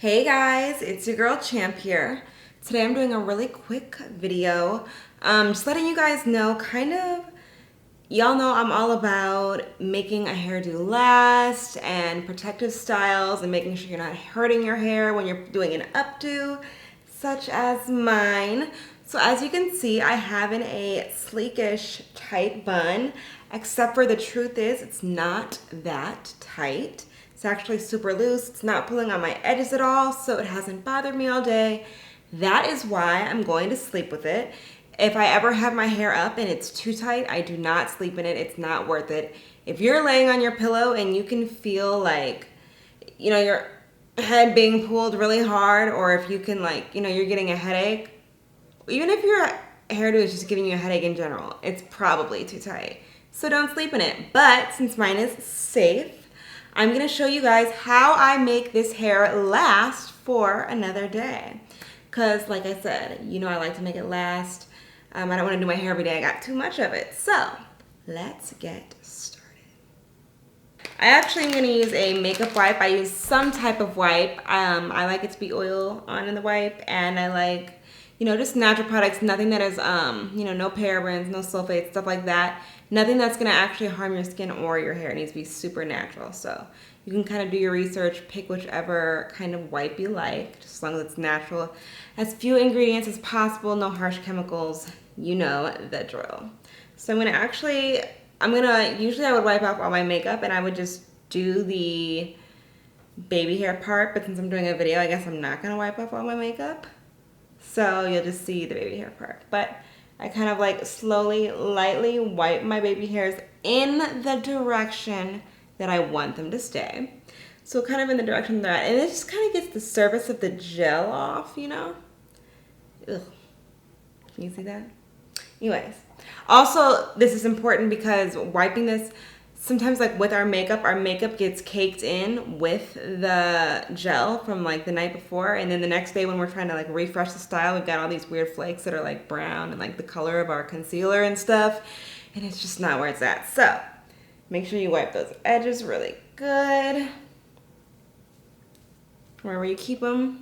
Hey guys, it's your girl Champ here. Today I'm doing a really quick video. Just letting you guys know y'all know I'm all about making a hairdo last and protective styles and making sure you're not hurting your hair when you're doing an updo, such as mine. So as you can see, I have in a sleekish tight bun, except for the truth is it's not that tight. It's actually super loose. It's not pulling on my edges at all, so it hasn't bothered me all day. That is why I'm going to sleep with it. If I ever have my hair up and it's too tight, I do not sleep in it. It's not worth it. If you're laying on your pillow and you can feel like, your head being pulled really hard, or if you can you're getting a headache, even if your hairdo is just giving you a headache in general, it's probably too tight. So don't sleep in it. But since mine is safe, I'm going to show you guys how I make this hair last for another day. Because like I said, I like to make it last. I don't want to do my hair every day. I got too much of it. So let's get started. I actually am going to use a makeup wipe. I use some type of wipe. I like it to be oil on in the wipe. And I like, just natural products. Nothing that is, no parabens, no sulfates, stuff like that. Nothing that's going to actually harm your skin or your hair. It needs to be super natural. So you can kind of do your research, pick whichever kind of wipe you like, just as long as it's natural. As few ingredients as possible, no harsh chemicals, you know the drill. So usually I would wipe off all my makeup and I would just do the baby hair part. But since I'm doing a video, I guess I'm not going to wipe off all my makeup. So you'll just see the baby hair part. But I kind of slowly, lightly wipe my baby hairs in the direction that I want them to stay. So kind of in the direction they're at. And it just kind of gets the surface of the gel off, Ugh. Can you see that? Anyways. Also, this is important because wiping this, sometimes with our makeup gets caked in with the gel from the night before, and then the next day when we're trying to refresh the style, we've got all these weird flakes that are brown and the color of our concealer and stuff, and it's just not where it's at. So make sure you wipe those edges really good, wherever you keep them,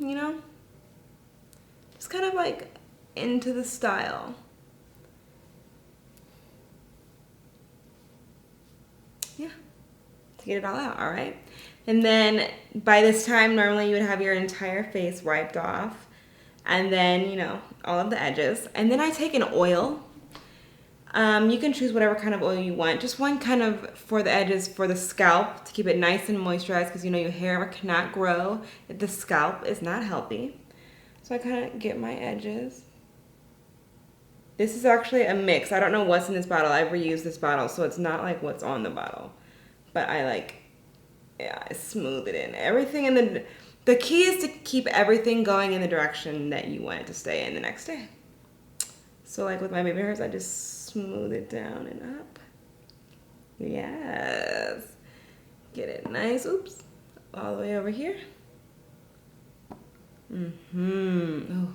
just kind of into the style. To get it all out, all right? And then by this time, normally you would have your entire face wiped off, and then, all of the edges. And then I take an oil. You can choose whatever kind of oil you want. Just one kind of for the edges, for the scalp, to keep it nice and moisturized, because your hair cannot grow if the scalp is not healthy. So I kind of get my edges. This is actually a mix. I don't know what's in this bottle. I reused this bottle, so it's not what's on the bottle. But I I smooth it in. Everything in the key is to keep everything going in the direction that you want it to stay in the next day. So with my baby hairs, I just smooth it down and up. Yes. Get it nice, oops, all the way over here. Ooh.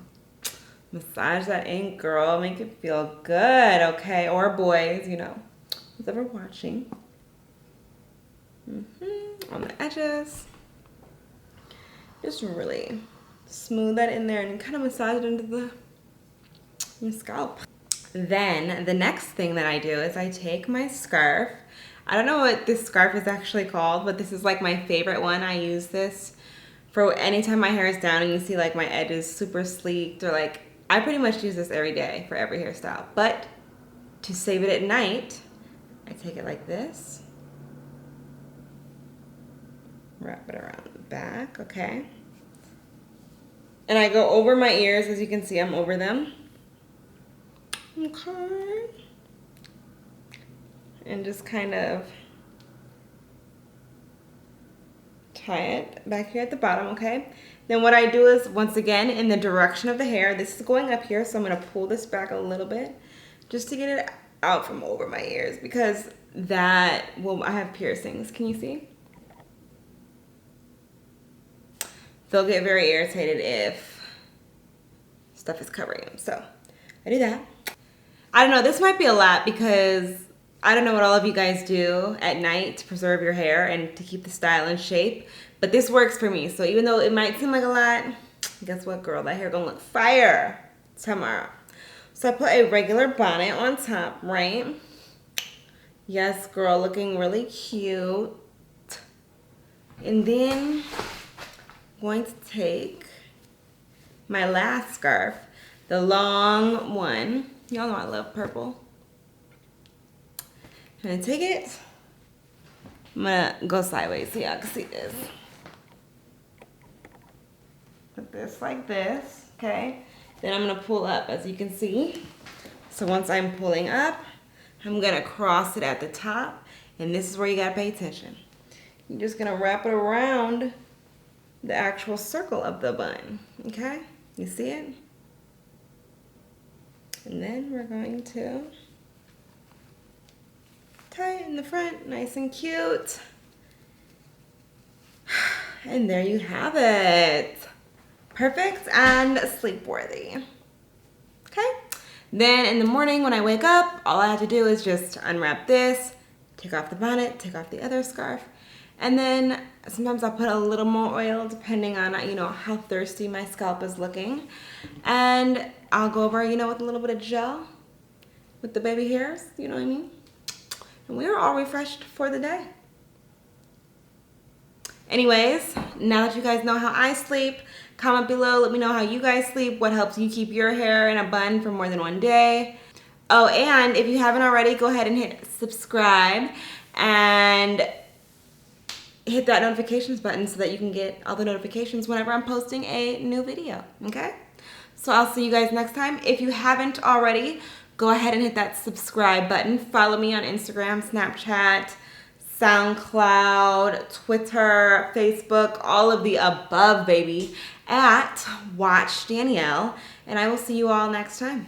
Massage that ink, girl. Make it feel good, okay? Or boys, who's ever watching. On the edges. Just really smooth that in there and kind of massage it into your scalp. Then the next thing that I do is I take my scarf. I don't know what this scarf is actually called, but this is my favorite one. I use this for anytime my hair is down and you see my edges super sleeked, or I pretty much use this every day for every hairstyle. But to save it at night, I take it like this. Wrap it around the back, okay? And I go over my ears. As you can see, I'm over them. Okay. And just kind of tie it back here at the bottom, okay? Then what I do is, once again, in the direction of the hair, this is going up here, so I'm going to pull this back a little bit just to get it out from over my ears, because I have piercings. Can you see? They'll get very irritated if stuff is covering them. So I do that. I don't know, this might be a lot because I don't know what all of you guys do at night to preserve your hair and to keep the style in shape. But this works for me. So even though it might seem like a lot, guess what, girl? That hair gonna look fire tomorrow. So I put a regular bonnet on top, right? Yes, girl, looking really cute. And then I'm going to take my last scarf, the long one. Y'all know I love purple. I'm gonna take it. I'm gonna go sideways so y'all can see this. Put this like this, okay? Then I'm gonna pull up, as you can see. So once I'm pulling up, I'm gonna cross it at the top, and this is where you gotta pay attention. You're just gonna wrap it around the actual circle of the bun, okay? You see it? And then we're going to tie it in the front, nice and cute. And there you have it. Perfect and sleep-worthy. Okay? Then in the morning when I wake up, all I have to do is just unwrap this, take off the bonnet, take off the other scarf, and then sometimes I'll put a little more oil depending on, you know, how thirsty my scalp is looking. And I'll go over, you know, with a little bit of gel with the baby hairs, you know what I mean? And we are all refreshed for the day. Anyways, now that you guys know how I sleep, comment below, let me know how you guys sleep, what helps you keep your hair in a bun for more than one day. Oh, and if you haven't already, go ahead and hit subscribe and hit that notifications button so that you can get all the notifications whenever I'm posting a new video, okay? So I'll see you guys next time. If you haven't already, go ahead and hit that subscribe button. Follow me on Instagram, Snapchat, SoundCloud, Twitter, Facebook, all of the above, baby, at Watch Danielle. And I will see you all next time.